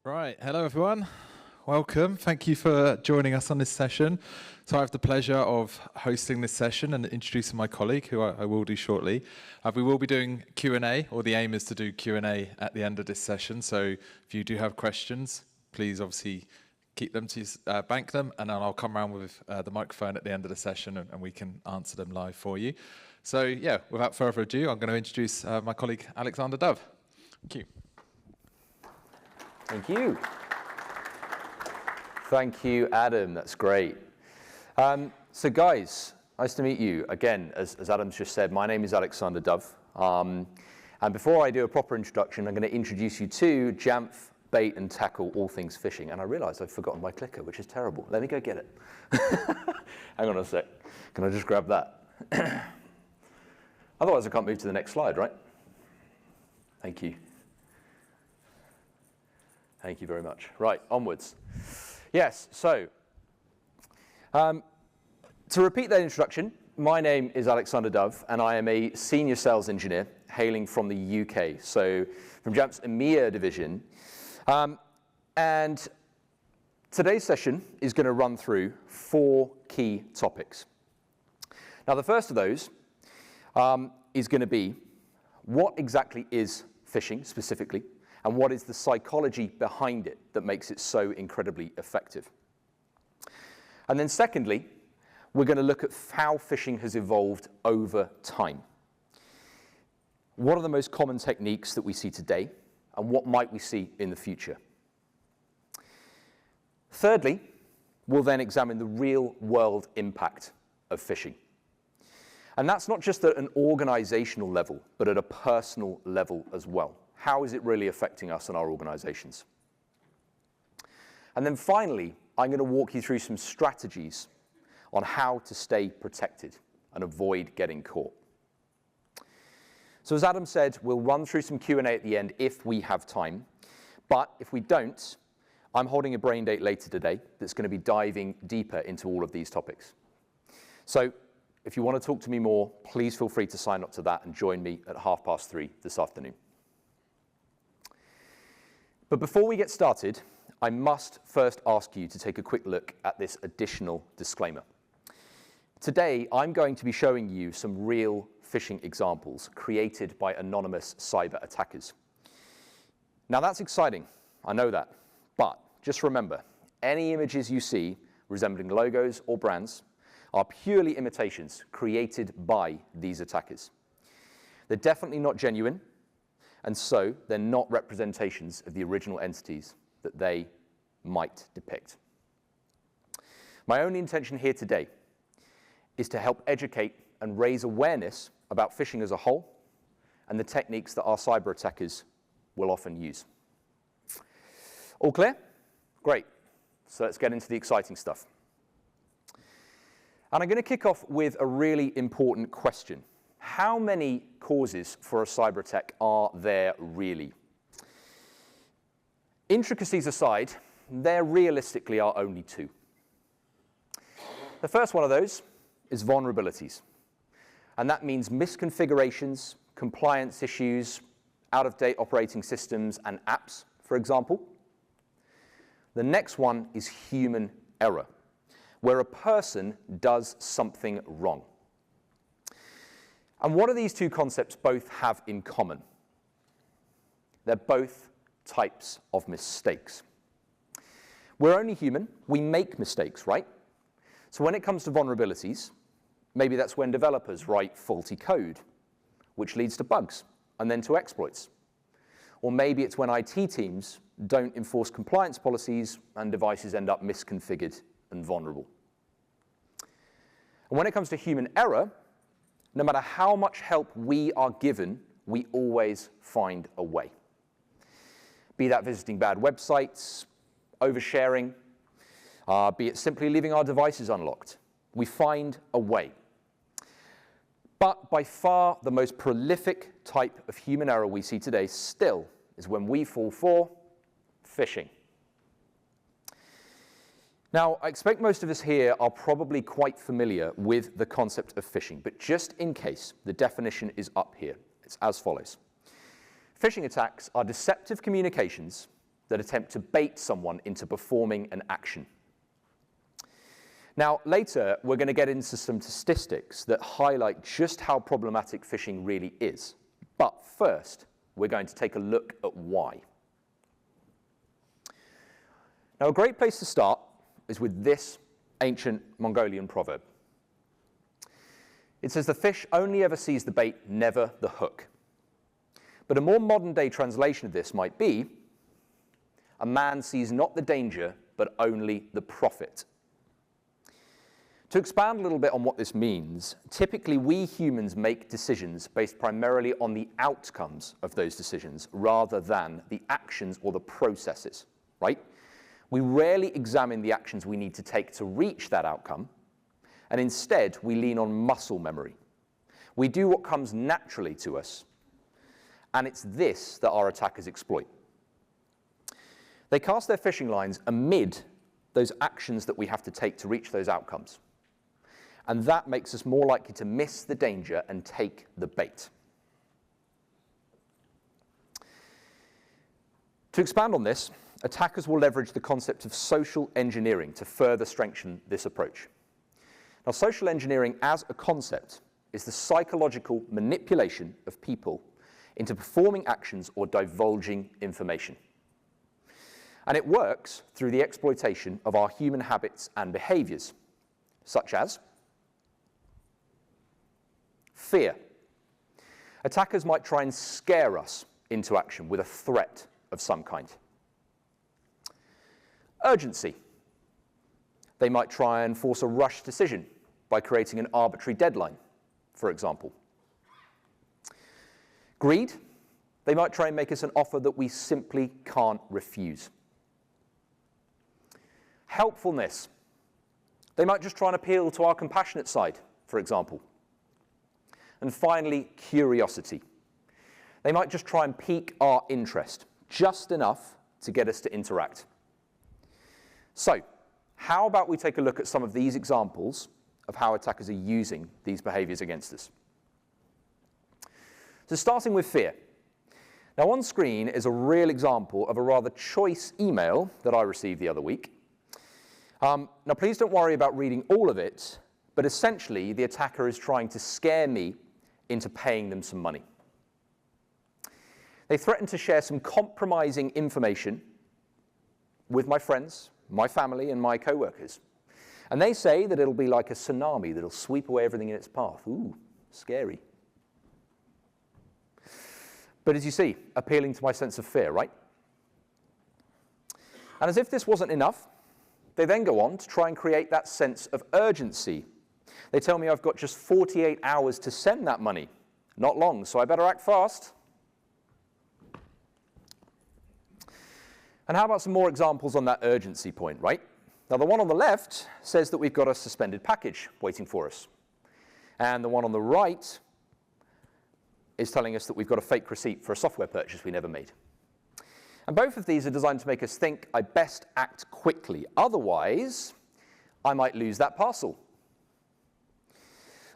Right, hello everyone. Welcome. Thank you for joining us on this session. So I have the pleasure of hosting this session and introducing my colleague, who I will do shortly. We will be doing Q&A, or the aim is to do Q&A at the end of this session. So if you do have questions, please obviously keep them to bank them, and then I'll come around with the microphone at the end of the session and we can answer them live for you. So yeah, without further ado, I'm going to introduce my colleague, Alexander Dove. Thank you. Thank you. Thank you, Adam. That's great. So guys, nice to meet you. Again, as Adam's just said, my name is Alexander Dove. And before I do a proper introduction, I'm going to introduce you to Jamf, Bait and Tackle all things phishing. And I realized I've forgotten my clicker, which is terrible. Let me go get it. Hang on a sec. Can I just grab that? Otherwise, I can't move to the next slide, right? Thank you. Thank you very much. Right, onwards. Yes, so to repeat that introduction, my name is Alexander Dove, and I am a senior sales engineer hailing from the UK, so from Jamf's EMEA division. And today's session is going to run through 4 key topics. Now, the first of those is going to be what exactly is phishing specifically, and what is the psychology behind it that makes it so incredibly effective. And then secondly, we're going to look at how phishing has evolved over time. What are the most common techniques that we see today, and what might we see in the future? Thirdly, we'll then examine the real-world impact of phishing. And that's not just at an organizational level, but at a personal level as well. How is it really affecting us and our organizations? And then finally, I'm going to walk you through some strategies on how to stay protected and avoid getting caught. So as Adam said, we'll run through some Q&A at the end if we have time. But if we don't, I'm holding a brain date later today that's going to be diving deeper into all of these topics. So if you want to talk to me more, please feel free to sign up to that and join me at 3:30 this afternoon. But before we get started, I must first ask you to take a quick look at this additional disclaimer. Today, I'm going to be showing you some real phishing examples created by anonymous cyber attackers. Now, that's exciting, I know that, but just remember, any images you see resembling logos or brands are purely imitations created by these attackers. They're definitely not genuine, and so they're not representations of the original entities that they might depict. My only intention here today is to help educate and raise awareness about phishing as a whole and the techniques that our cyber attackers will often use. All clear? Great. So let's get into the exciting stuff. And I'm going to kick off with a really important question. How many causes for a cyber attack are there really? Intricacies aside, there realistically are only 2. The first one of those is vulnerabilities. And that means misconfigurations, compliance issues, out-of-date operating systems and apps, for example. The next one is human error, where a person does something wrong. And what do these 2 concepts both have in common? They're both types of mistakes. We're only human. We make mistakes, right? So when it comes to vulnerabilities, maybe that's when developers write faulty code, which leads to bugs and then to exploits. Or maybe it's when IT teams don't enforce compliance policies and devices end up misconfigured and vulnerable. And when it comes to human error, no matter how much help we are given, we always find a way. Be that visiting bad websites, oversharing, be it simply leaving our devices unlocked. We find a way. But by far the most prolific type of human error we see today still is when we fall for phishing. Now, I expect most of us here are probably quite familiar with the concept of phishing, but just in case, the definition is up here. It's as follows. Phishing attacks are deceptive communications that attempt to bait someone into performing an action. Now, later, we're going to get into some statistics that highlight just how problematic phishing really is. But first, we're going to take a look at why. Now, a great place to start is with this ancient Mongolian proverb. It says, "The fish only ever sees the bait, never the hook." But a more modern-day translation of this might be, "A man sees not the danger, but only the profit." To expand a little bit on what this means, typically we humans make decisions based primarily on the outcomes of those decisions rather than the actions or the processes, right? We rarely examine the actions we need to take to reach that outcome, and instead we lean on muscle memory. We do what comes naturally to us, and it's this that our attackers exploit. They cast their phishing lines amid those actions that we have to take to reach those outcomes. And that makes us more likely to miss the danger and take the bait. To expand on this, attackers will leverage the concept of social engineering to further strengthen this approach. Now, social engineering as a concept is the psychological manipulation of people into performing actions or divulging information. And it works through the exploitation of our human habits and behaviors, such as fear. Attackers might try and scare us into action with a threat of some kind. Urgency. They might try and force a rush decision by creating an arbitrary deadline, for example. Greed. They might try and make us an offer that we simply can't refuse. Helpfulness. They might just try and appeal to our compassionate side, for example. And finally, curiosity. They might just try and pique our interest, just enough to get us to interact. So, how about we take a look at some of these examples of how attackers are using these behaviors against us? So starting with fear. Now on screen is a real example of a rather choice email that I received the other week. Now please don't worry about reading all of it, but essentially the attacker is trying to scare me into paying them some money. They threaten to share some compromising information with my friends, my family, and my co-workers. And they say that it'll be like a tsunami that'll sweep away everything in its path. Ooh, scary. But as you see, appealing to my sense of fear, right? And as if this wasn't enough, they then go on to try and create that sense of urgency. They tell me I've got just 48 hours to send that money. Not long, so I better act fast. And how about some more examples on that urgency point, right? Now, the one on the left says that we've got a suspended package waiting for us. And the one on the right is telling us that we've got a fake receipt for a software purchase we never made. And both of these are designed to make us think, I best act quickly. Otherwise, I might lose that parcel.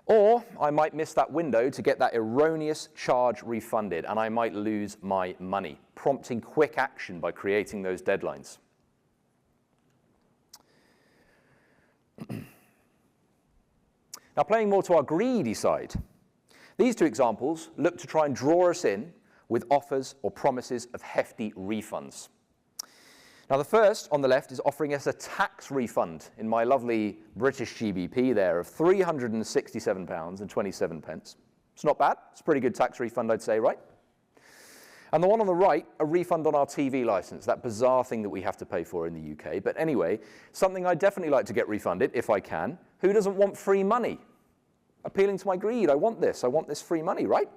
Or I might miss that window to get that erroneous charge refunded, and I might lose my money, prompting quick action by creating those deadlines. Now, playing more to our greedy side, these two examples look to try and draw us in with offers or promises of hefty refunds. Now, the first on the left is offering us a tax refund in my lovely British GBP there of £367.27. It's not bad. It's a pretty good tax refund, I'd say, right? And the one on the right, a refund on our TV license, that bizarre thing that we have to pay for in the UK. But anyway, something I'd definitely like to get refunded if I can. Who doesn't want free money? Appealing to my greed, I want this free money, right?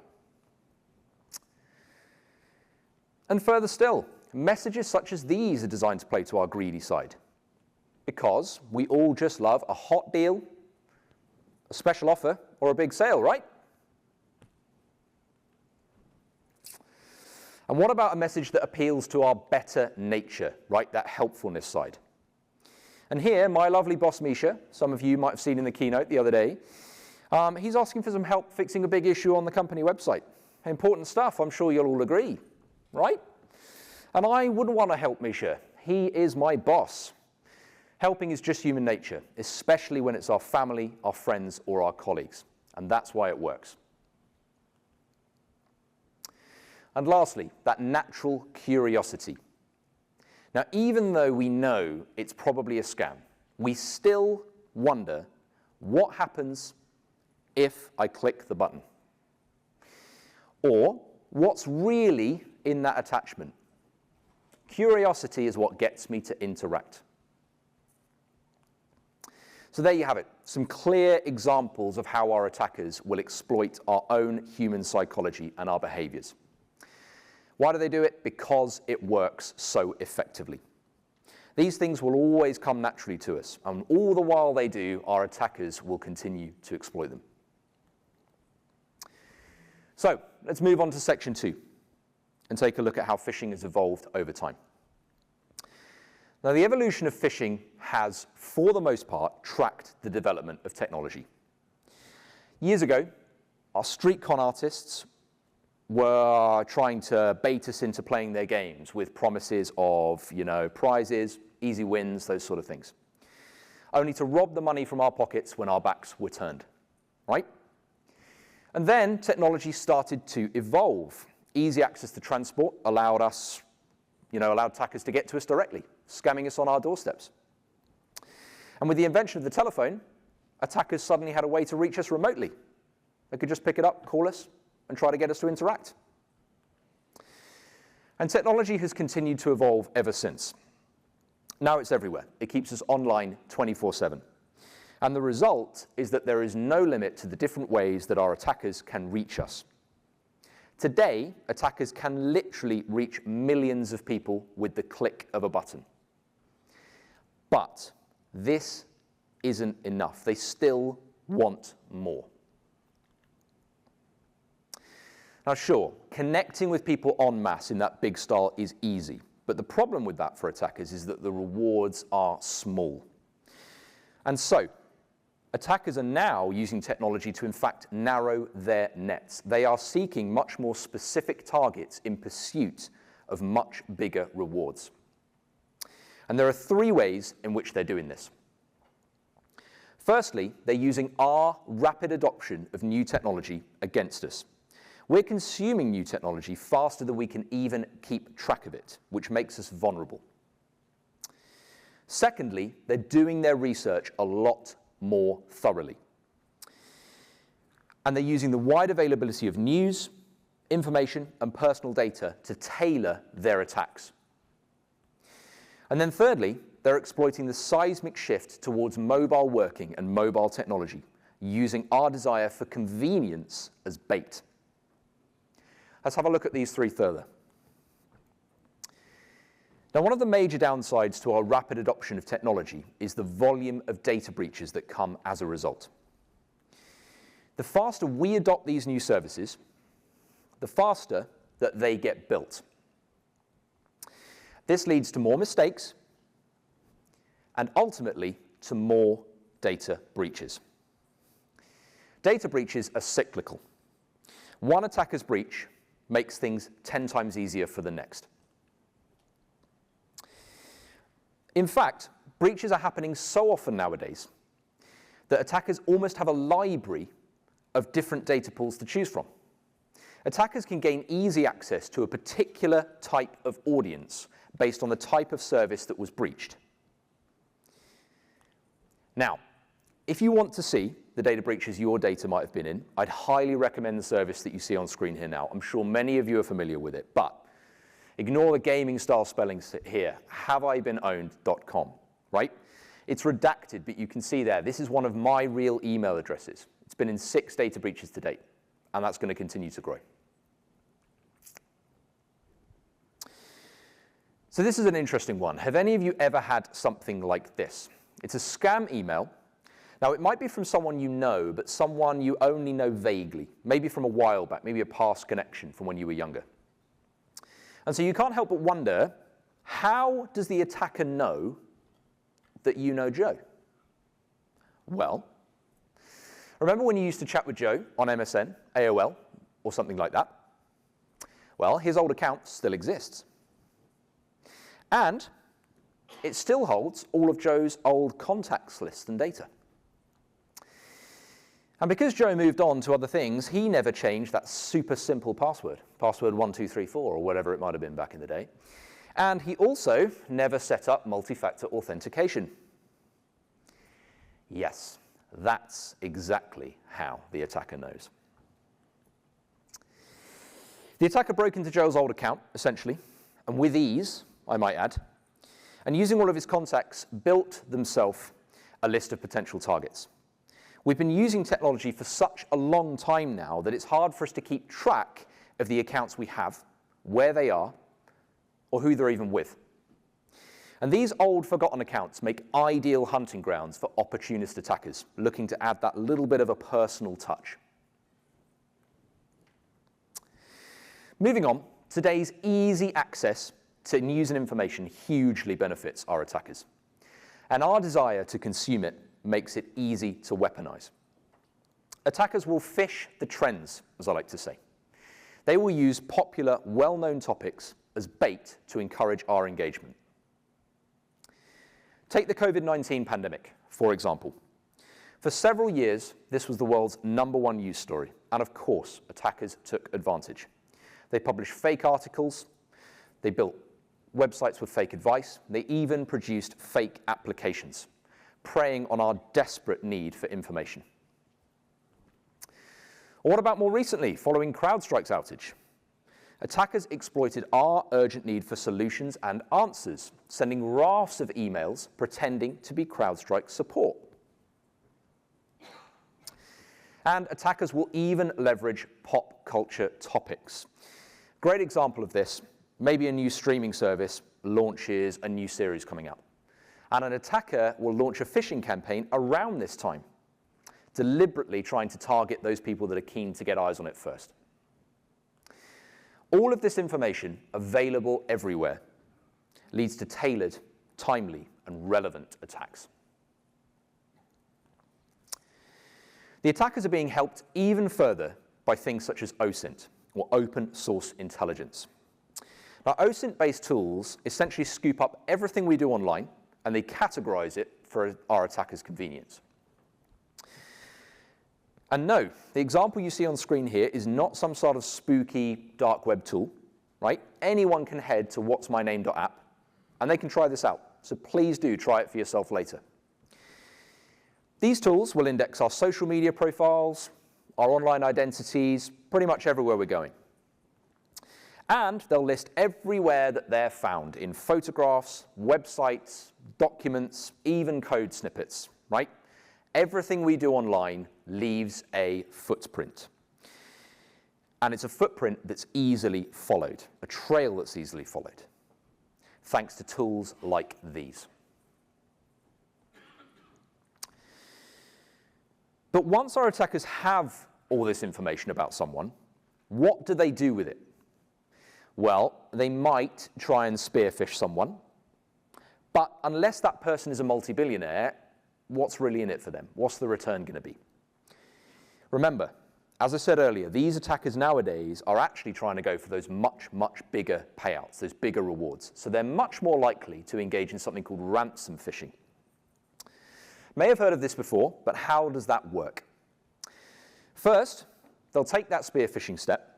And further still, messages such as these are designed to play to our greedy side, because we all just love a hot deal, a special offer, or a big sale, right? And what about a message that appeals to our better nature, right? That helpfulness side. And here, my lovely boss Misha, some of you might have seen in the keynote the other day, he's asking for some help fixing a big issue on the company website. Important stuff, I'm sure you'll all agree, right? And I wouldn't want to help Misha. He is my boss. Helping is just human nature, especially when it's our family, our friends, or our colleagues. And that's why it works. And lastly, that natural curiosity. Now, even though we know it's probably a scam, we still wonder what happens if I click the button. Or what's really in that attachment. Curiosity is what gets me to interact. So there you have it, some clear examples of how our attackers will exploit our own human psychology and our behaviors. Why do they do it? Because it works so effectively. These things will always come naturally to us, and all the while they do, our attackers will continue to exploit them. So let's move on to section 2 and take a look at how phishing has evolved over time. Now, the evolution of phishing has, for the most part, tracked the development of technology. Years ago, our street con artists were trying to bait us into playing their games with promises of, prizes, easy wins, those sort of things, only to rob the money from our pockets when our backs were turned, right? And then technology started to evolve. Easy access to transport allowed attackers to get to us directly, scamming us on our doorsteps. And with the invention of the telephone, attackers suddenly had a way to reach us remotely. They could just pick it up, call us, and try to get us to interact. And technology has continued to evolve ever since. Now it's everywhere. It keeps us online 24/7. And the result is that there is no limit to the different ways that our attackers can reach us. Today, attackers can literally reach millions of people with the click of a button. But this isn't enough. They still want more. Now, sure, connecting with people en masse in that big style is easy. But the problem with that for attackers is that the rewards are small. And so, attackers are now using technology to, in fact, narrow their nets. They are seeking much more specific targets in pursuit of much bigger rewards. And there are 3 ways in which they're doing this. Firstly, they're using our rapid adoption of new technology against us. We're consuming new technology faster than we can even keep track of it, which makes us vulnerable. Secondly, they're doing their research a lot more thoroughly. And they're using the wide availability of news, information, and personal data to tailor their attacks. And then thirdly, they're exploiting the seismic shift towards mobile working and mobile technology, using our desire for convenience as bait. Let's have a look at these 3 further. Now, one of the major downsides to our rapid adoption of technology is the volume of data breaches that come as a result. The faster we adopt these new services, the faster that they get built. This leads to more mistakes and ultimately to more data breaches. Data breaches are cyclical. One attacker's breach makes things 10 times easier for the next. In fact, breaches are happening so often nowadays that attackers almost have a library of different data pools to choose from. Attackers can gain easy access to a particular type of audience based on the type of service that was breached. Now, if you want to see the data breaches your data might have been in, I'd highly recommend the service that you see on screen here now. I'm sure many of you are familiar with it, but ignore the gaming style spellings here, haveibeenowned.com, right? It's redacted, but you can see there, this is one of my real email addresses. It's been in 6 data breaches to date, and that's going to continue to grow. So this is an interesting one. Have any of you ever had something like this? It's a scam email. Now, it might be from someone you know, but someone you only know vaguely, maybe from a while back, maybe a past connection from when you were younger. And so you can't help but wonder, how does the attacker know that you know Joe? Well, remember when you used to chat with Joe on MSN, AOL, or something like that? Well, his old account still exists. And it still holds all of Joe's old contacts lists and data. And because Joe moved on to other things, he never changed that super simple password 1234 or whatever it might have been back in the day. And he also never set up multi-factor authentication. Yes, that's exactly how the attacker knows. The attacker broke into Joe's old account, essentially, and with ease, I might add, and using all of his contacts, built themselves a list of potential targets. We've been using technology for such a long time now that it's hard for us to keep track of the accounts we have, where they are, or who they're even with. And these old forgotten accounts make ideal hunting grounds for opportunist attackers looking to add that little bit of a personal touch. Moving on, today's easy access to news and information hugely benefits our attackers. And our desire to consume it makes it easy to weaponize. Attackers will fish the trends, as I like to say. They will use popular, well-known topics as bait to encourage our engagement. Take the COVID-19 pandemic, for example. For several years, this was the world's #1 news story, and of course, attackers took advantage. They published fake articles, they built websites with fake advice, they even produced fake applications, preying on our desperate need for information. Or what about more recently, following CrowdStrike's outage? Attackers exploited our urgent need for solutions and answers, sending rafts of emails pretending to be CrowdStrike support. And attackers will even leverage pop culture topics. Great example of this, maybe a new streaming service launches a new series coming out. And an attacker will launch a phishing campaign around this time, deliberately trying to target those people that are keen to get eyes on it first. All of this information, available everywhere, leads to tailored, timely, and relevant attacks. The attackers are being helped even further by things such as OSINT, or open source intelligence. Now, OSINT-based tools essentially scoop up everything we do online, and they categorize it for our attackers' convenience. And no, the example you see on screen here is not some sort of spooky dark web tool, right? Anyone can head to whatsmyname.app, and they can try this out. So please do try it for yourself later. These tools will index our social media profiles, our online identities, pretty much everywhere we're going. And they'll list everywhere that they're found in photographs, websites, documents, even code snippets, right? Everything we do online leaves a footprint. And it's a footprint that's easily followed, a trail that's easily followed, thanks to tools like these. But once our attackers have all this information about someone, what do they do with it? Well, they might try and spearfish someone, but unless that person is a multi-billionaire, what's really in it for them? What's the return going to be? Remember, as I said earlier, these attackers nowadays are actually trying to go for those much, much bigger payouts, those bigger rewards. So they're much more likely to engage in something called ransom phishing. May have heard of this before, but how does that work? First, they'll take that spear phishing step,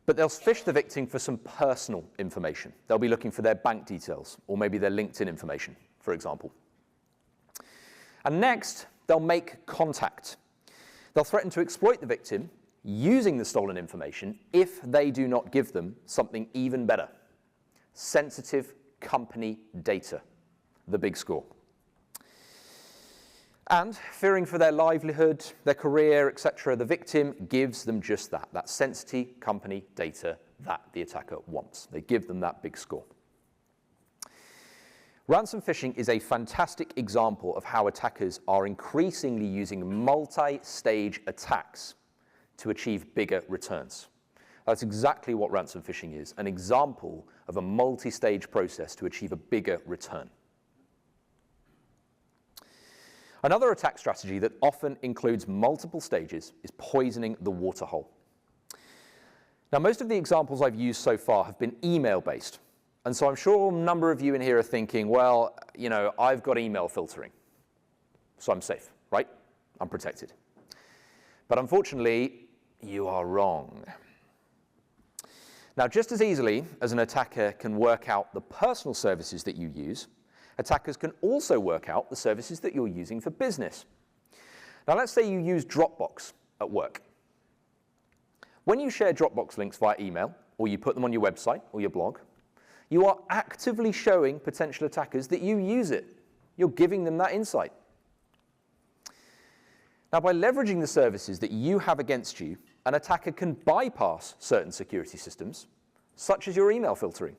but they'll phish the victim for some personal information. They'll be looking for their bank details, or maybe their LinkedIn information, for example. And next, they'll make contact. They'll threaten to exploit the victim using the stolen information if they do not give them something even better: sensitive company data, the big score. And fearing for their livelihood, their career, etc., the victim gives them just that sensitive company data that the attacker wants. They give them that big score. Ransom phishing is a fantastic example of how attackers are increasingly using multi-stage attacks to achieve bigger returns. That's exactly what ransom phishing is, an example of a multi-stage process to achieve a bigger return. Another attack strategy that often includes multiple stages is poisoning the waterhole. Now, most of the examples I've used so far have been email-based, And so I'm sure a number of you in here are thinking, well, you know, I've got email filtering, so I'm safe, right? I'm protected. But unfortunately, you are wrong. Now, just as easily as an attacker can work out the personal services that you use, attackers can also work out the services that you're using for business. Now, let's say you use Dropbox at work. When you share Dropbox links via email, or you put them on your website or your blog, you are actively showing potential attackers that you use it. You're giving them that insight. Now, by leveraging the services that you have against you, an attacker can bypass certain security systems, such as your email filtering.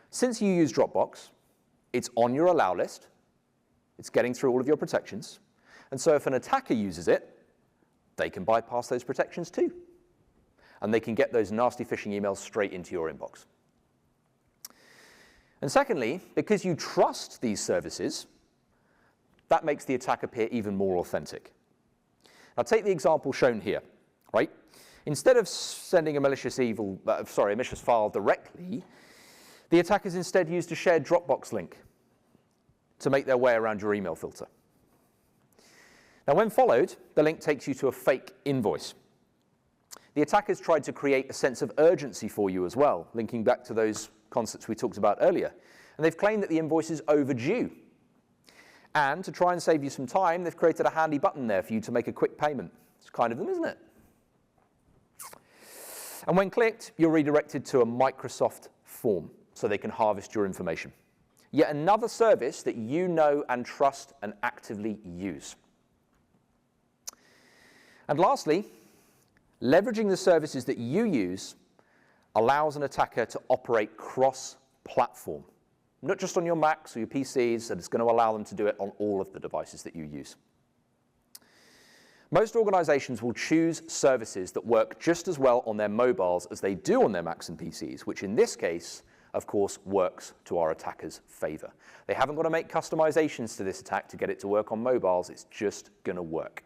Since you use Dropbox, it's on your allow list, it's getting through all of your protections, and so if an attacker uses it, they can bypass those protections too. And they can get those nasty phishing emails straight into your inbox. And secondly, because you trust these services, that makes the attack appear even more authentic. Now take the example shown here, right? Instead of sending a malicious file directly, the attackers instead used a shared Dropbox link to make their way around your email filter. Now when followed, the link takes you to a fake invoice. The attackers tried to create a sense of urgency for you as well, linking back to those concepts we talked about earlier. And they've claimed that the invoice is overdue. And to try and save you some time, they've created a handy button there for you to make a quick payment. It's kind of them, isn't it? And when clicked, you're redirected to a Microsoft form so they can harvest your information. Yet another service that you know and trust and actively use. And lastly, leveraging the services that you use allows an attacker to operate cross-platform, not just on your Macs or your PCs, and it's going to allow them to do it on all of the devices that you use. Most organizations will choose services that work just as well on their mobiles as they do on their Macs and PCs, which in this case, of course, works to our attackers' favor. They haven't got to make customizations to this attack to get it to work on mobiles. It's just going to work.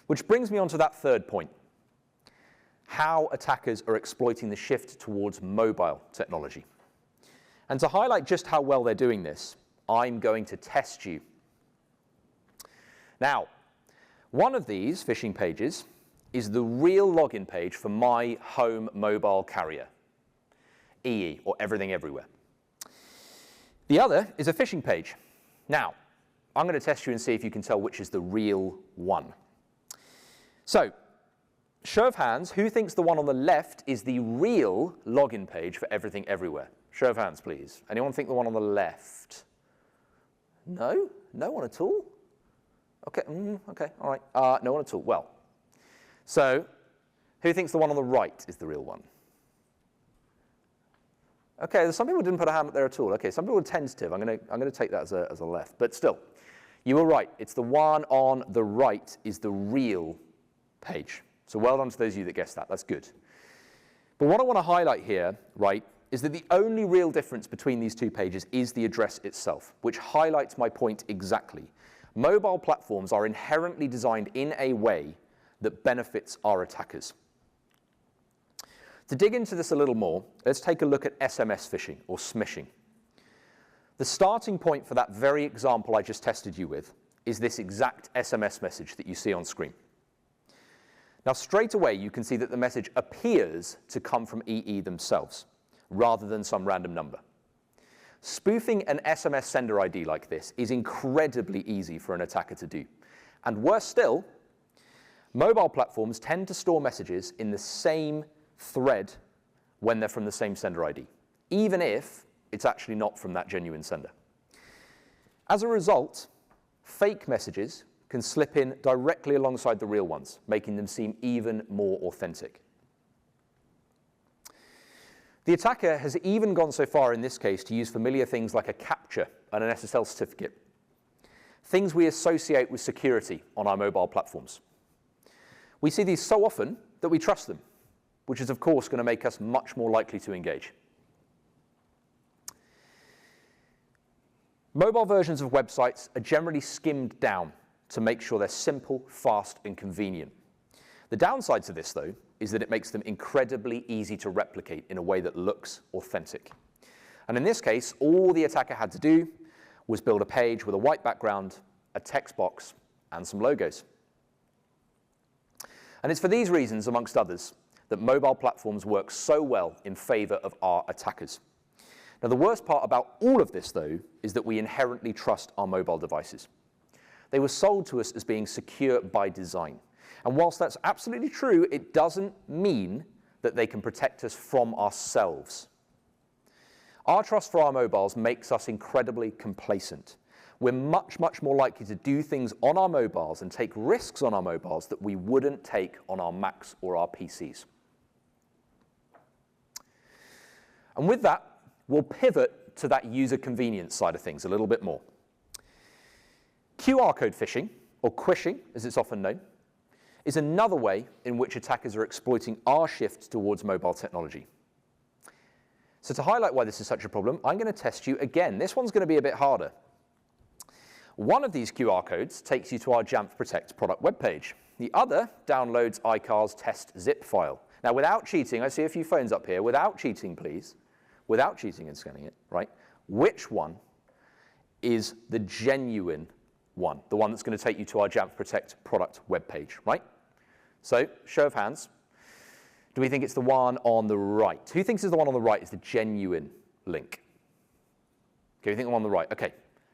Which brings me on to that third point, how attackers are exploiting the shift towards mobile technology. And to highlight just how well they're doing this, I'm going to test you. Now, one of these phishing pages is the real login page for my home mobile carrier, EE, or Everything Everywhere. The other is a phishing page. Now, I'm going to test you and see if you can tell which is the real one. So, show of hands, who thinks the one on the left is the real login page for Everything Everywhere? Show of hands, please. Anyone think the one on the left? No? No one at all? Okay, okay, all right. No one at all. Well, so who thinks the one on the right is the real one? Okay, some people didn't put a hand up there at all. Okay, some people were tentative. I'm going to take that as a left. But still, you were right. It's the one on the right is the real page. So well done to those of you that guessed that. That's good. But what I want to highlight here, right, is that the only real difference between these two pages is the address itself, which highlights my point exactly. Mobile platforms are inherently designed in a way that benefits our attackers. To dig into this a little more, let's take a look at SMS phishing, or smishing. The starting point for that very example I just tested you with is this exact SMS message that you see on screen. Now, straight away, you can see that the message appears to come from EE themselves, rather than some random number. Spoofing an SMS sender ID like this is incredibly easy for an attacker to do. And worse still, mobile platforms tend to store messages in the same thread when they're from the same sender ID, even if it's actually not from that genuine sender. As a result, fake messages can slip in directly alongside the real ones, making them seem even more authentic. The attacker has even gone so far in this case to use familiar things like a CAPTCHA and an SSL certificate, things we associate with security on our mobile platforms. We see these so often that we trust them, which is of course going to make us much more likely to engage. Mobile versions of websites are generally skimmed down to make sure they're simple, fast, and convenient. The downside to this, though, is that it makes them incredibly easy to replicate in a way that looks authentic. And in this case, all the attacker had to do was build a page with a white background, a text box, and some logos. And it's for these reasons, amongst others, that mobile platforms work so well in favor of our attackers. Now, the worst part about all of this, though, is that we inherently trust our mobile devices. They were sold to us as being secure by design. And whilst that's absolutely true, it doesn't mean that they can protect us from ourselves. Our trust for our mobiles makes us incredibly complacent. We're much, much more likely to do things on our mobiles and take risks on our mobiles that we wouldn't take on our Macs or our PCs. And with that, we'll pivot to that user convenience side of things a little bit more. QR code phishing, or quishing as it's often known, is another way in which attackers are exploiting our shift towards mobile technology. So to highlight why this is such a problem, I'm going to test you again. This one's going to be a bit harder. One of these QR codes takes you to our Jamf Protect product webpage. The other downloads iCar's test zip file. Now, without cheating, I see a few phones up here. Without cheating, please. Without cheating and scanning it, right? Which one is the genuine one? The one that's going to take you to our Jamf Protect product webpage, right? So, show of hands. Do we think it's the one on the right? Who thinks is the one on the right is the genuine link? Okay, we think the one on the right. Okay.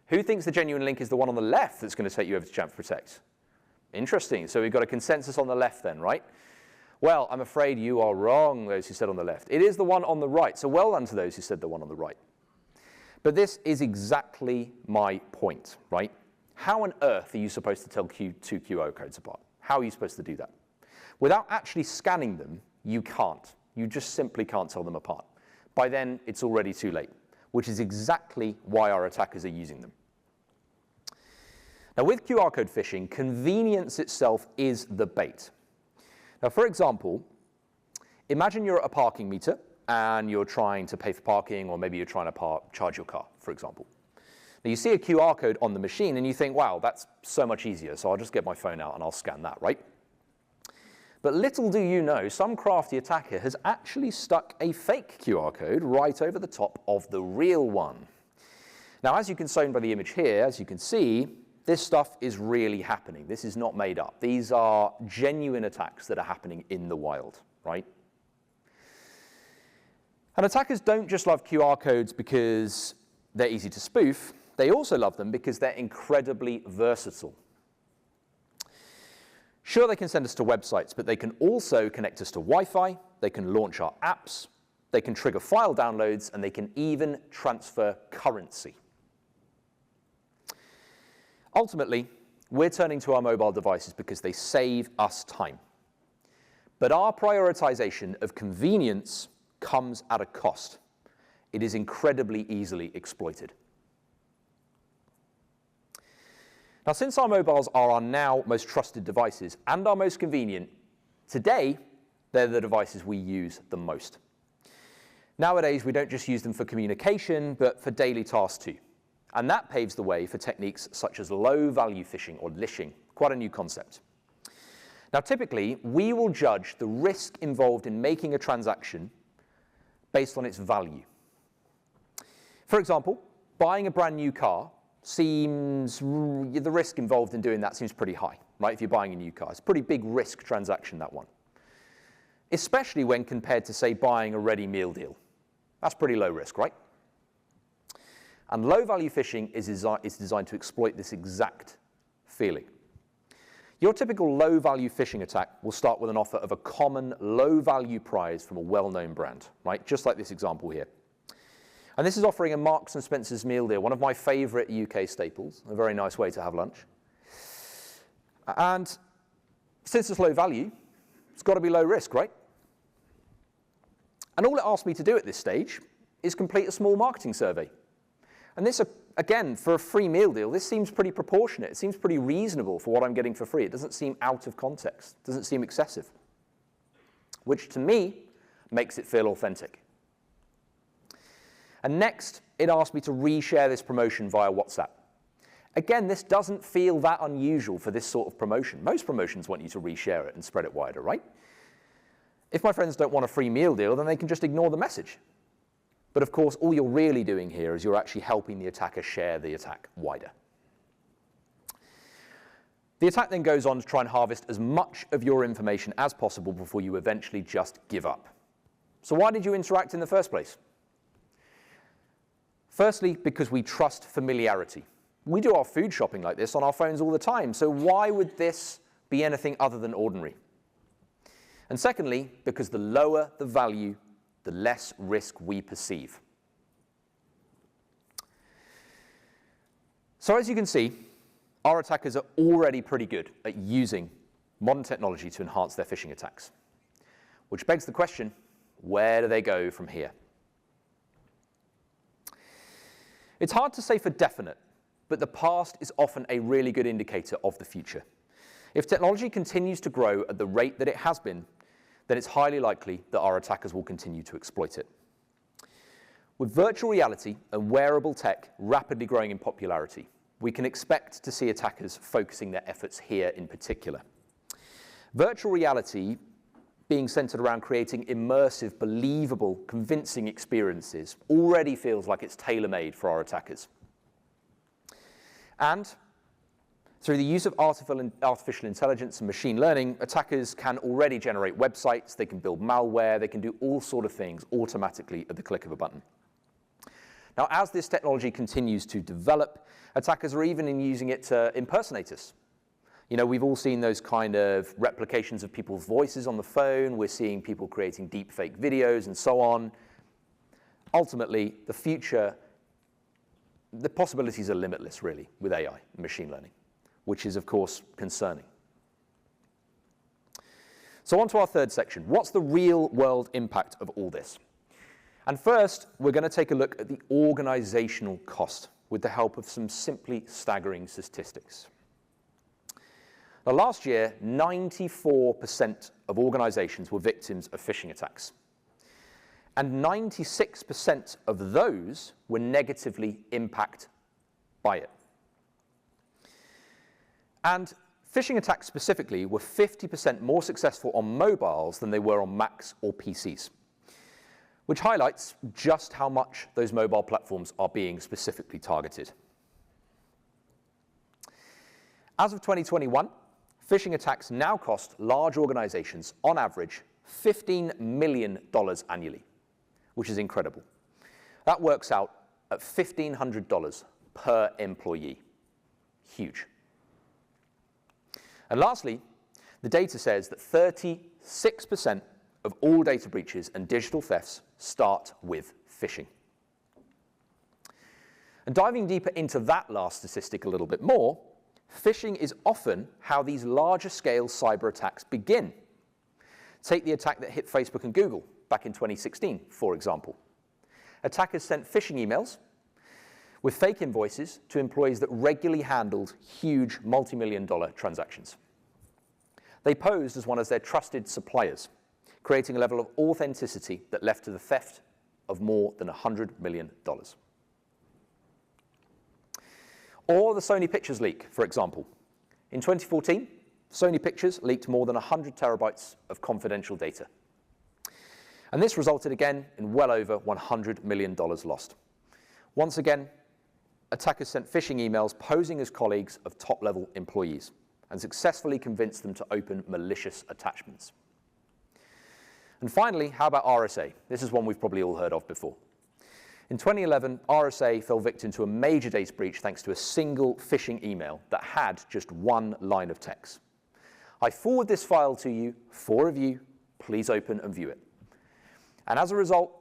Who thinks the genuine link is the one on the left that's going to take you over to Jamf Protect? Interesting. So we've got a consensus on the left then, right? Well, I'm afraid you are wrong, those who said on the left. It is the one on the right. So well done to those who said the one on the right. But this is exactly my point, right? How on earth are you supposed to tell two QR codes apart? How are you supposed to do that? Without actually scanning them, you can't. You just simply can't tell them apart. By then, it's already too late, which is exactly why our attackers are using them. Now, with QR code phishing, convenience itself is the bait. Now, for example, imagine you're at a parking meter and you're trying to pay for parking, or maybe you're trying to charge your car, for example. Now, you see a QR code on the machine and you think, wow, that's so much easier, so I'll just get my phone out and I'll scan that, right? But little do you know, some crafty attacker has actually stuck a fake QR code right over the top of the real one. Now, as you can see by the image here, as you can see, this stuff is really happening. This is not made up. These are genuine attacks that are happening in the wild, right? And attackers don't just love QR codes because they're easy to spoof. They also love them because they're incredibly versatile. Sure, they can send us to websites, but they can also connect us to Wi-Fi, they can launch our apps, they can trigger file downloads, and they can even transfer currency. Ultimately, we're turning to our mobile devices because they save us time. But our prioritization of convenience comes at a cost. It is incredibly easily exploited. Now, since our mobiles are our now most trusted devices and our most convenient, today, they're the devices we use the most. Nowadays, we don't just use them for communication, but for daily tasks too. And that paves the way for techniques such as low-value phishing or lishing, quite a new concept. Now, typically, we will judge the risk involved in making a transaction based on its value. For example, buying a brand new car the risk involved in doing that seems pretty high, right? If you're buying a new car, it's a pretty big risk transaction, that one. Especially when compared to, say, buying a ready meal deal. That's pretty low risk, right? And low-value phishing is designed to exploit this exact feeling. Your typical low-value phishing attack will start with an offer of a common low-value prize from a well-known brand, right? Just like this example here. And this is offering a Marks & Spencer's meal deal, one of my favorite UK staples, a very nice way to have lunch. And since it's low value, it's got to be low risk, right? And all it asks me to do at this stage is complete a small marketing survey. And this, again, for a free meal deal, this seems pretty proportionate. It seems pretty reasonable for what I'm getting for free. It doesn't seem out of context. It doesn't seem excessive, which to me makes it feel authentic. And next, it asked me to reshare this promotion via WhatsApp. Again, this doesn't feel that unusual for this sort of promotion. Most promotions want you to reshare it and spread it wider, right? If my friends don't want a free meal deal, then they can just ignore the message. But of course, all you're really doing here is you're actually helping the attacker share the attack wider. The attack then goes on to try and harvest as much of your information as possible before you eventually just give up. So why did you interact in the first place? Firstly, because we trust familiarity. We do our food shopping like this on our phones all the time, so why would this be anything other than ordinary? And secondly, because the lower the value, the less risk we perceive. So as you can see, our attackers are already pretty good at using modern technology to enhance their phishing attacks. Which begs the question, where do they go from here? It's hard to say for definite, but the past is often a really good indicator of the future. If technology continues to grow at the rate that it has been, then it's highly likely that our attackers will continue to exploit it. With virtual reality and wearable tech rapidly growing in popularity, we can expect to see attackers focusing their efforts here in particular. Virtual reality being centered around creating immersive, believable, convincing experiences already feels like it's tailor-made for our attackers. And through the use of artificial intelligence and machine learning, attackers can already generate websites, they can build malware, they can do all sorts of things automatically at the click of a button. Now, as this technology continues to develop, attackers are even using it to impersonate us. You know, we've all seen those kind of replications of people's voices on the phone. We're seeing people creating deepfake videos and so on. Ultimately, the future, the possibilities are limitless, really, with AI and machine learning, which is, of course, concerning. So on to our third section. What's the real-world impact of all this? And first, we're going to take a look at the organizational cost with the help of some simply staggering statistics. Now, last year, 94% of organizations were victims of phishing attacks. And 96% of those were negatively impacted by it. And phishing attacks specifically were 50% more successful on mobiles than they were on Macs or PCs, which highlights just how much those mobile platforms are being specifically targeted. As of 2021, phishing attacks now cost large organizations, on average, $15 million annually, which is incredible. That works out at $1,500 per employee. Huge. And lastly, the data says that 36% of all data breaches and digital thefts start with phishing. And diving deeper into that last statistic a little bit more, phishing is often how these larger scale cyber attacks begin. Take the attack that hit Facebook and Google back in 2016, for example. Attackers sent phishing emails with fake invoices to employees that regularly handled huge multi-million-dollar transactions. They posed as one of their trusted suppliers, creating a level of authenticity that led to the theft of more than $100 million. Or the Sony Pictures leak, for example. In 2014, Sony Pictures leaked more than 100 terabytes of confidential data. And this resulted again in well over $100 million lost. Once again, attackers sent phishing emails posing as colleagues of top-level employees and successfully convinced them to open malicious attachments. And finally, how about RSA? This is one we've probably all heard of before. In 2011, RSA fell victim to a major data breach thanks to a single phishing email that had just one line of text. I forward this file to you for review. Please open and view it. And as a result,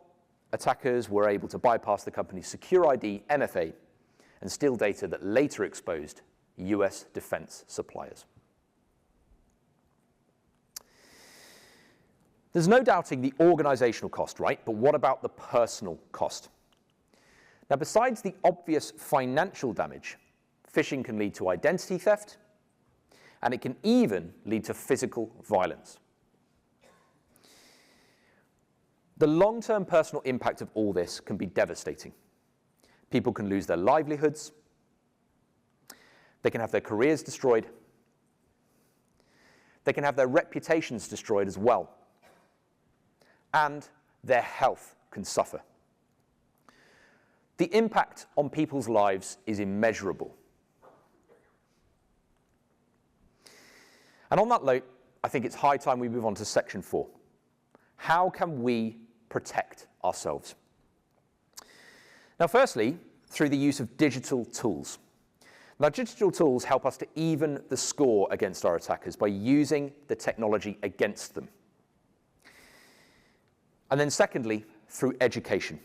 attackers were able to bypass the company's Secure ID MFA and steal data that later exposed US defense suppliers. There's no doubting the organizational cost, right? But what about the personal cost? Now, besides the obvious financial damage, phishing can lead to identity theft, and it can even lead to physical violence. The long-term personal impact of all this can be devastating. People can lose their livelihoods, They can have their careers destroyed. They can have their reputations destroyed as well. And their health can suffer. The impact on people's lives is immeasurable. And on that note, I think it's high time we move on to section 4. How can we protect ourselves? Now, firstly, through the use of digital tools. Now, digital tools help us to even the score against our attackers by using the technology against them. And then secondly, through education.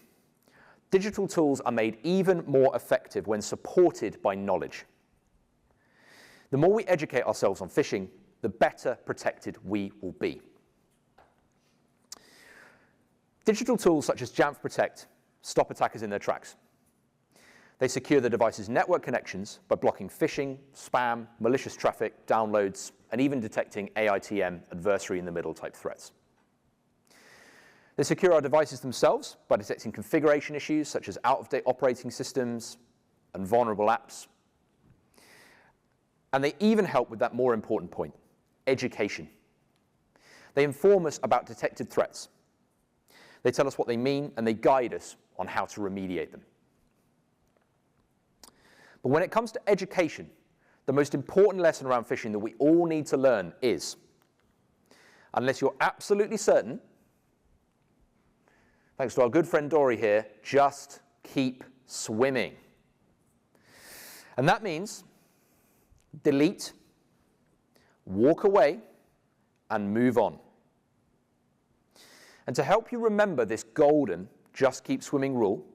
Digital tools are made even more effective when supported by knowledge. The more we educate ourselves on phishing, the better protected we will be. Digital tools such as Jamf Protect stop attackers in their tracks. They secure the device's network connections by blocking phishing, spam, malicious traffic, downloads, and even detecting AITM, adversary in the middle type threats. They secure our devices themselves by detecting configuration issues such as out-of-date operating systems and vulnerable apps. And they even help with that more important point, education. They inform us about detected threats. They tell us what they mean, and they guide us on how to remediate them. But when it comes to education, the most important lesson around phishing that we all need to learn is, unless you're absolutely certain, thanks to our good friend Dory here, just keep swimming. And that means delete, walk away, and move on. And to help you remember this golden just keep swimming rule,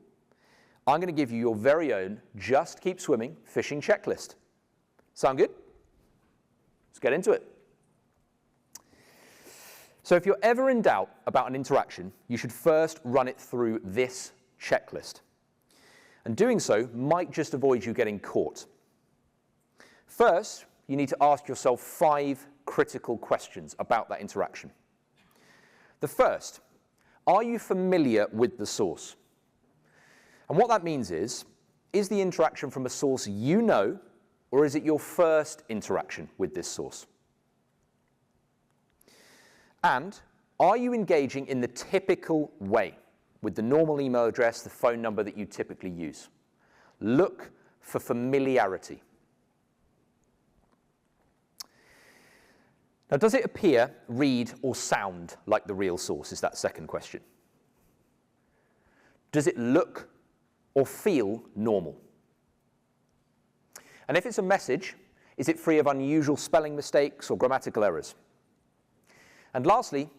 I'm going to give you your very own just keep swimming phishing checklist. Sound good? Let's get into it. So if you're ever in doubt about an interaction, you should first run it through this checklist. And doing so might just avoid you getting caught. First, you need to ask yourself 5 critical questions about that interaction. The first, are you familiar with the source? And what that means is the interaction from a source you know, or is it your first interaction with this source? And are you engaging in the typical way, with the normal email address, the phone number that you typically use? Look for familiarity. Now, does it appear, read, or sound like the real source is that second question. Does it look or feel normal? And if it's a message, is it free of unusual spelling mistakes or grammatical errors? And lastly,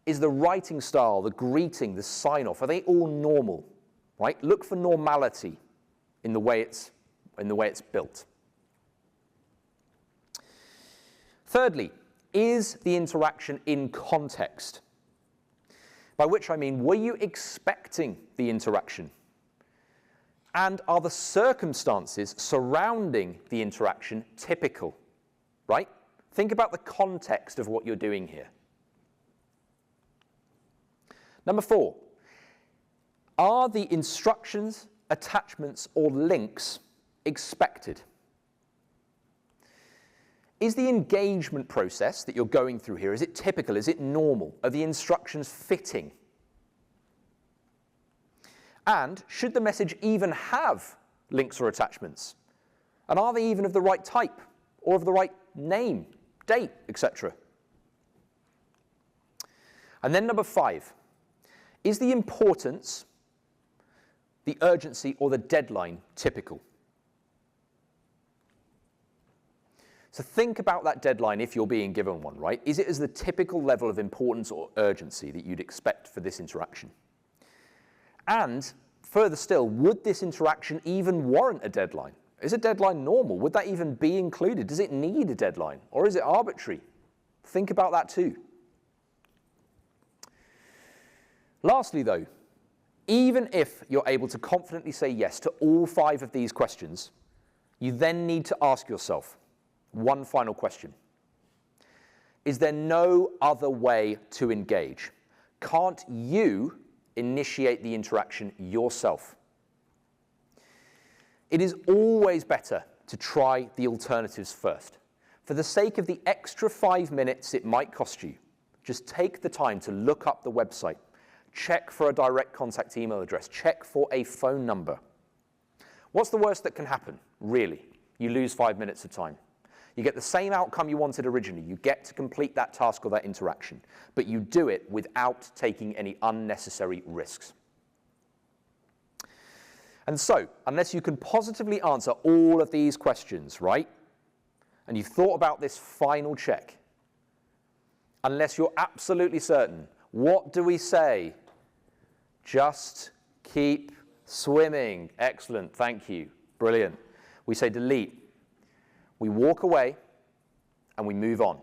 is the writing style, the greeting, the sign-off, are they all normal? Right? Look for normality in the way it's built. Thirdly, is the interaction in context? By which I mean, were you expecting the interaction? And are the circumstances surrounding the interaction typical? Right? Think about the context of what you're doing here. Number 4, are the instructions, attachments, or links expected? Is the engagement process that you're going through here, is it typical? Is it normal? Are the instructions fitting? And should the message even have links or attachments? And are they even of the right type, or of the right name, date, etc.? And then number 5, is the importance, the urgency, or the deadline typical? So think about that deadline if you're being given one, right? Is it as the typical level of importance or urgency that you'd expect for this interaction? And further still, would this interaction even warrant a deadline? Is a deadline normal? Would that even be included? Does it need a deadline? Or is it arbitrary? Think about that too. Lastly though, even if you're able to confidently say yes to all 5 of these questions, you then need to ask yourself one final question. Is there no other way to engage? Can't you initiate the interaction yourself? It is always better to try the alternatives first. For the sake of the extra 5 minutes it might cost you, just take the time to look up the website, check for a direct contact email address, check for a phone number. What's the worst that can happen, really? You lose 5 minutes of time. You get the same outcome you wanted originally. You get to complete that task or that interaction, but you do it without taking any unnecessary risks. And so, unless you can positively answer all of these questions, right, and you've thought about this final check, unless you're absolutely certain, what do we say? Just keep swimming. Excellent, thank you, brilliant. We say delete. We walk away, and we move on.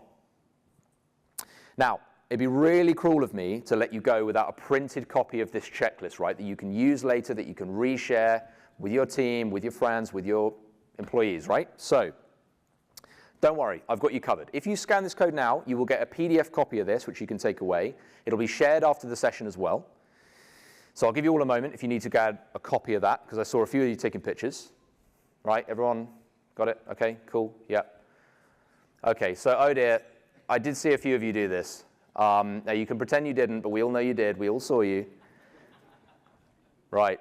Now, it'd be really cruel of me to let you go without a printed copy of this checklist, right, that you can use later, that you can reshare with your team, with your friends, with your employees, right? So, don't worry, I've got you covered. If you scan this code now, you will get a PDF copy of this, which you can take away. It'll be shared after the session as well. So I'll give you all a moment if you need to get a copy of that, because I saw a few of you taking pictures. Right, everyone got it? Okay, cool, yeah. Okay, so, oh dear, I did see a few of you do this. Now you can pretend you didn't, but we all know you did. We all saw you. Right,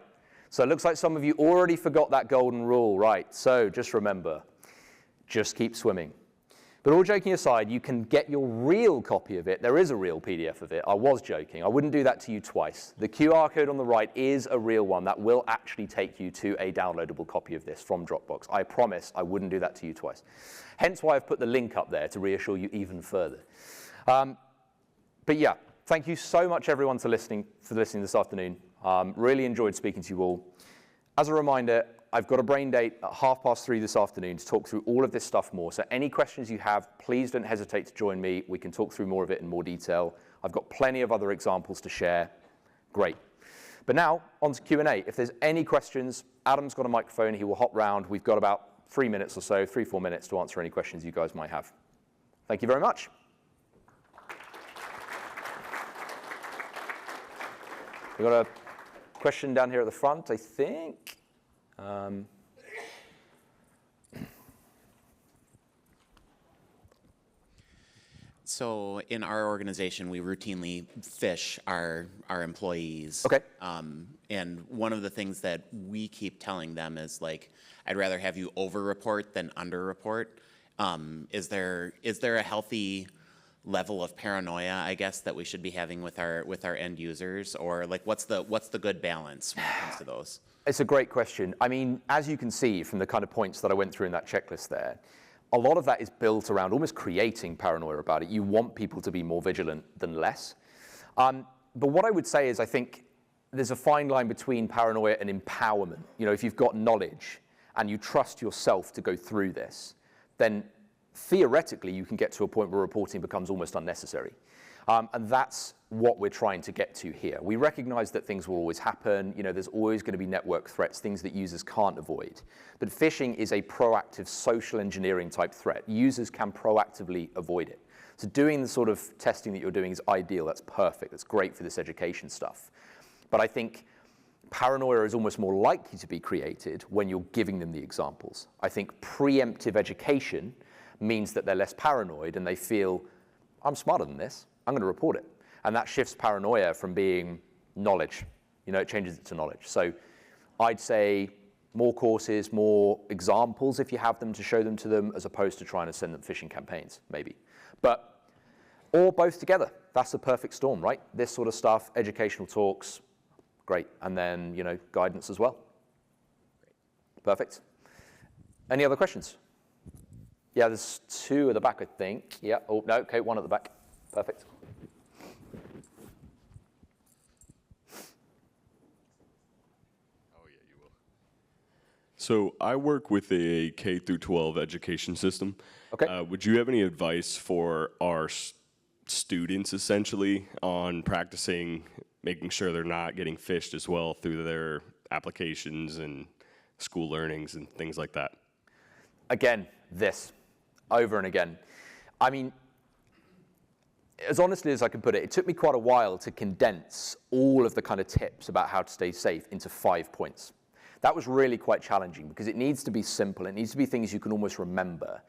so it looks like some of you already forgot that golden rule, right? So just remember, just keep swimming. But all joking aside, you can get your real copy of it. There is a real PDF of it. I was joking. I wouldn't do that to you twice. The QR code on the right is a real one that will actually take you to a downloadable copy of this from Dropbox. I promise I wouldn't do that to you twice. Hence why I've put the link up there to reassure you even further. But yeah, thank you so much everyone for listening this afternoon. Really enjoyed speaking to you all. As a reminder, I've got a brain date at 3:30 this afternoon to talk through all of this stuff more. So any questions you have, please don't hesitate to join me. We can talk through more of it in more detail. I've got plenty of other examples to share. Great. But now, on to Q&A. If there's any questions, Adam's got a microphone. He will hop round. We've got about 3 minutes or so, 3-4 minutes to answer any questions you guys might have. Thank you very much. We've got a question down here at the front, I think. So in our organization, we routinely phish our employees. Okay. And one of the things that we keep telling them is, like, I'd rather have you over-report than under-report. Is there a healthy level of paranoia, I guess, that we should be having with our end users, or like what's the good balance when it comes to those? It's a great question. I mean, as you can see from the kind of points that I went through in that checklist there, a lot of that is built around almost creating paranoia about it. You want people to be more vigilant than less. But what I would say is I think there's a fine line between paranoia and empowerment. You know, if you've got knowledge and you trust yourself to go through this, then theoretically you can get to a point where reporting becomes almost unnecessary. And that's what we're trying to get to here. We recognize that things will always happen. You know, there's always going to be network threats, things that users can't avoid. But phishing is a proactive social engineering type threat. Users can proactively avoid it. So doing the sort of testing that you're doing is ideal. That's perfect. That's great for this education stuff. But I think paranoia is almost more likely to be created when you're giving them the examples. I think preemptive education means that they're less paranoid and they feel, I'm smarter than this. I'm going to report it. And that shifts paranoia from being knowledge. You know, it changes it to knowledge. So I'd say more courses, more examples if you have them to show them to them, as opposed to trying to send them phishing campaigns, maybe. But, or both together. That's the perfect storm, right? This sort of stuff, educational talks, great. And then, you know, guidance as well. Perfect. Any other questions? Yeah, there's two at the back, I think. Yeah, oh, no, okay, one at the back. Perfect. Oh, yeah, you will. So I work with a K through 12 education system. Okay. Would you have any advice for our students, essentially, on practicing making sure they're not getting phished as well through their applications and school learnings and things like that? Again, this, over and again. I mean, as honestly as I can put it, it took me quite a while to condense all of the kind of tips about how to stay safe into 5 points. That was really quite challenging because it needs to be simple. It needs to be things you can almost remember.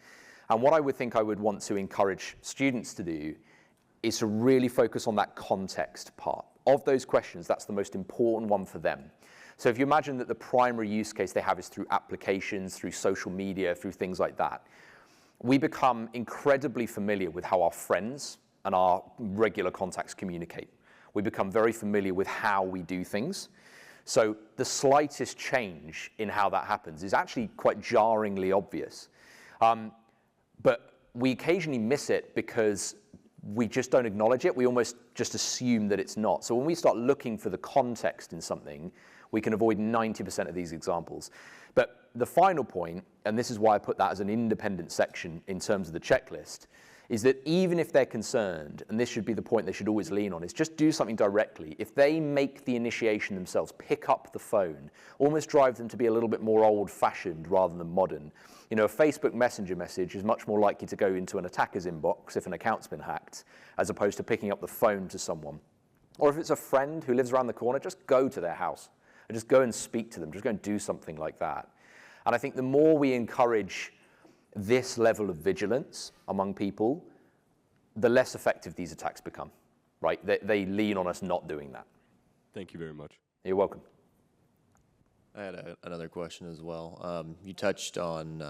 And what I would want to encourage students to do is to really focus on that context part. Of those questions, that's the most important one for them. So if you imagine that the primary use case they have is through applications, through social media, through things like that, we become incredibly familiar with how our friends and our regular contacts communicate. We become very familiar with how we do things. So the slightest change in how that happens is actually quite jarringly obvious. But we occasionally miss it because we just don't acknowledge it. We almost just assume that it's not. So when we start looking for the context in something, we can avoid 90% of these examples. But the final point, and this is why I put that as an independent section in terms of the checklist, is that even if they're concerned, and this should be the point they should always lean on, is just do something directly. If they make the initiation themselves, pick up the phone, almost drive them to be a little bit more old-fashioned rather than modern. You know, a Facebook Messenger message is much more likely to go into an attacker's inbox if an account's been hacked, as opposed to picking up the phone to someone. Or if it's a friend who lives around the corner, just go to their house and just go and speak to them. Just go and do something like that. And I think the more we encourage this level of vigilance among people, the less effective these attacks become, right? They lean on us not doing that. Thank you very much. You're welcome. I had another question as well. You touched on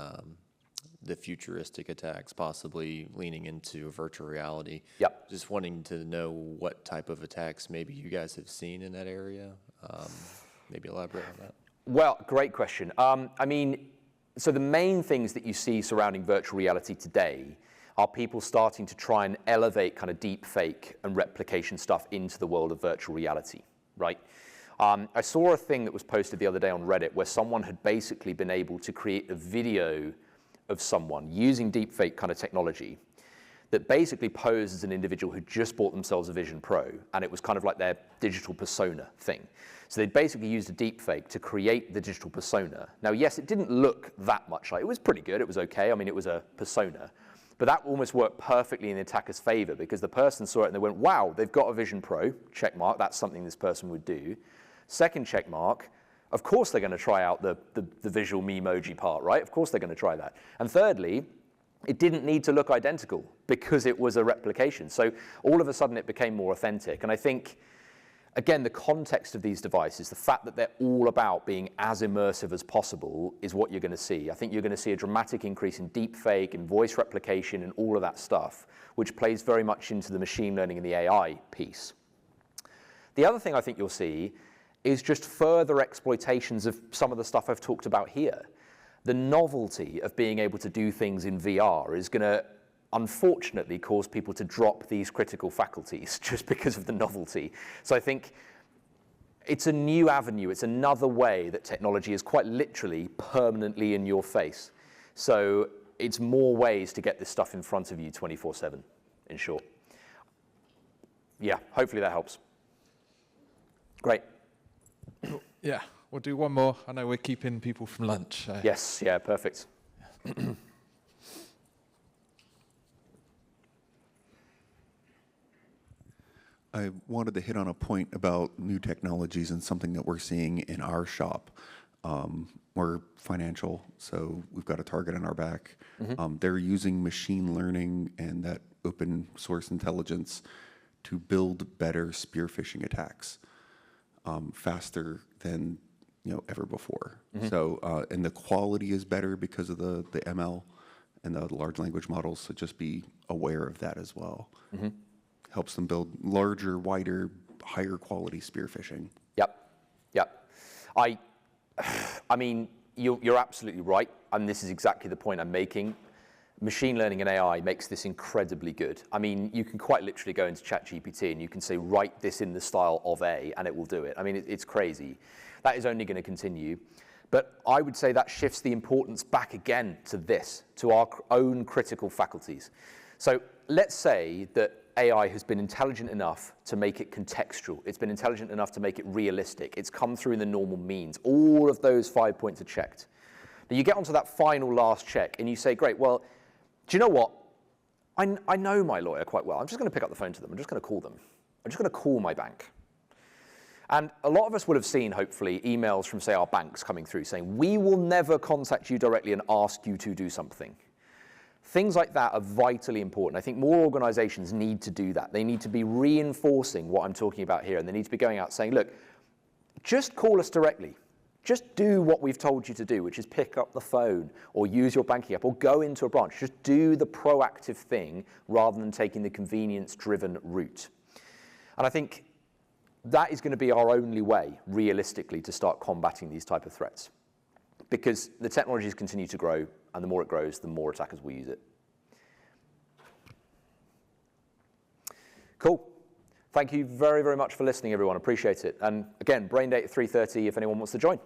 the futuristic attacks, possibly leaning into virtual reality. Yep. Just wanting to know what type of attacks maybe you guys have seen in that area. Maybe elaborate on that. Well, great question. I mean, so the main things that you see surrounding virtual reality today are people starting to try and elevate kind of deep fake and replication stuff into the world of virtual reality, right? I saw a thing that was posted the other day on Reddit where someone had basically been able to create a video of someone using deep fake kind of technology that basically posed as an individual who just bought themselves a Vision Pro, and it was kind of like their digital persona thing. So they basically used a deep fake to create the digital persona. Now, yes, it didn't look that much like, it was pretty good, it was okay, I mean, it was a persona, but that almost worked perfectly in the attacker's favor because the person saw it and they went, wow, they've got a Vision Pro, check mark, that's something this person would do. Second check mark, of course they're gonna try out the visual memoji part, right? Of course they're gonna try that. And thirdly, it didn't need to look identical because it was a replication. So all of a sudden it became more authentic. And I think, again, the context of these devices, the fact that they're all about being as immersive as possible is what you're going to see. I think you're going to see a dramatic increase in deepfake and voice replication and all of that stuff, which plays very much into the machine learning and the AI piece. The other thing I think you'll see is just further exploitations of some of the stuff I've talked about here. The novelty of being able to do things in VR is going to, unfortunately, cause people to drop these critical faculties just because of the novelty. So I think it's a new avenue. It's another way that technology is quite literally permanently in your face. So it's more ways to get this stuff in front of you 24/7, in short. Yeah, hopefully that helps. Great. Yeah, we'll do one more. I know we're keeping people from lunch. Yes, yeah, perfect. I wanted to hit on a point about new technologies and something that we're seeing in our shop. We're financial, so we've got a target on our back. They're using machine learning and that open source intelligence to build better spear phishing attacks faster than ever before. So, and the quality is better because of the ML and the large language models, so just be aware of that as well. Helps them build larger, wider, higher quality spear phishing. Yep. I mean, you're absolutely right, and this is exactly the point I'm making. Machine learning and AI makes this incredibly good. I mean, you can quite literally go into ChatGPT and you can say, write this in the style of A, and it will do it. I mean, it's crazy. That is only going to continue. But I would say that shifts the importance back again to this, to our own critical faculties. So let's say that AI has been intelligent enough to make it contextual. It's been intelligent enough to make it realistic. It's come through in the normal means. All of those 5 points are checked. Now you get onto that final last check and you say, great, well, do you know what? I know my lawyer quite well. I'm just going to pick up the phone to them. I'm just going to call them. I'm just going to call my bank. And a lot of us will have seen, hopefully, emails from, say, our banks coming through saying, we will never contact you directly and ask you to do something. Things like that are vitally important. I think more organizations need to do that. They need to be reinforcing what I'm talking about here, and they need to be going out saying, look, just call us directly. Just do what we've told you to do, which is pick up the phone or use your banking app or go into a branch. Just do the proactive thing rather than taking the convenience-driven route. And I think that is going to be our only way, realistically, to start combating these type of threats. Because the technologies continue to grow, and the more it grows, the more attackers will use it. Cool. Thank you very, very much for listening, everyone. Appreciate it. And again, Brain Date at 3:30 if anyone wants to join.